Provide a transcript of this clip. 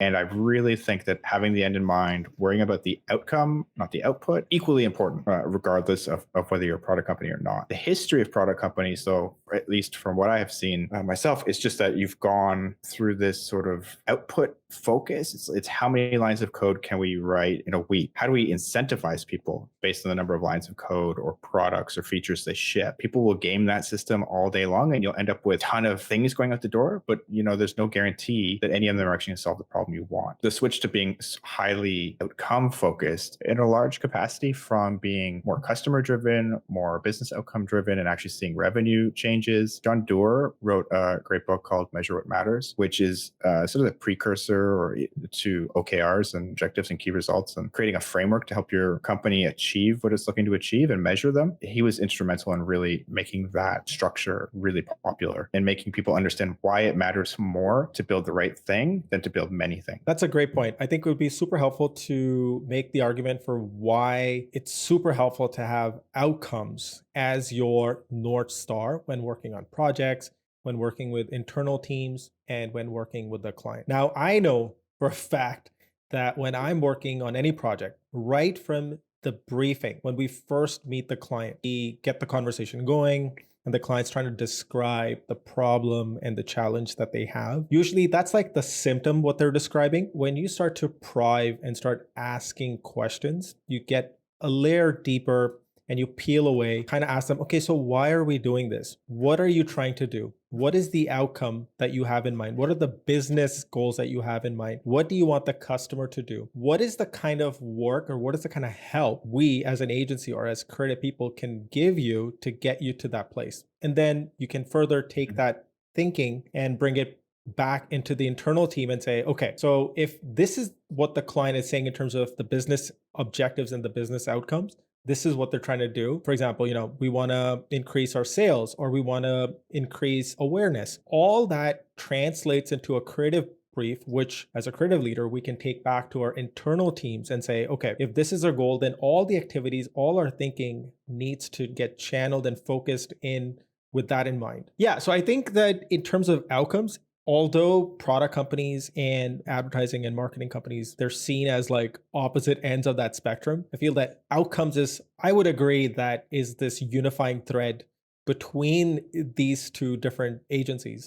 And I really think that having the end in mind, worrying about the outcome, not the output, equally important, regardless of whether you're a product company or not. The history of product companies, though, at least from what I have seen myself, is just that you've gone through this sort of output focus. It's how many lines of code can we write in a week? How do we incentivize people based on the number of lines of code or products or features they ship? People will game that system all day long, and you'll end up with a ton of things going out the door, but there's no guarantee that any of them are actually going to solve the problem you want. The switch to being highly outcome focused in a large capacity from being more customer driven, more business outcome driven, and actually seeing revenue changes. John Doerr wrote a great book called Measure What Matters, which is sort of the precursor to OKRs and objectives and key results, and creating a framework to help your company achieve what it's looking to achieve and measure them. He was instrumental in really making that structure really popular and making people understand why it matters more to build the right thing than to build many things. That's a great point. I think it would be super helpful to make the argument for why it's super helpful to have outcomes as your North Star when working on projects, when working with internal teams, and when working with the client. Now, I know for a fact that when I'm working on any project, right from the briefing, when we first meet the client, we get the conversation going, and the client's trying to describe the problem and the challenge that they have. Usually that's like the symptom, what they're describing. When you start to probe and start asking questions, you get a layer deeper and you peel away, kind of ask them, okay, so why are we doing this? What are you trying to do? What is the outcome that you have in mind? What are the business goals that you have in mind? What do you want the customer to do? What is the kind of work or what is the kind of help we as an agency or as creative people can give you to get you to that place? And then you can further take that thinking and bring it back into the internal team and say, okay, so if this is what the client is saying in terms of the business objectives and the business outcomes, this is what they're trying to do. For example, we want to increase our sales or we want to increase awareness. All that translates into a creative brief, which as a creative leader, we can take back to our internal teams and say, okay, if this is our goal, then all the activities, all our thinking needs to get channeled and focused in with that in mind. Yeah. So I think that in terms of outcomes, although product companies and advertising and marketing companies, they're seen as like opposite ends of that spectrum. I feel that outcomes I would agree that is this unifying thread between these two different agencies.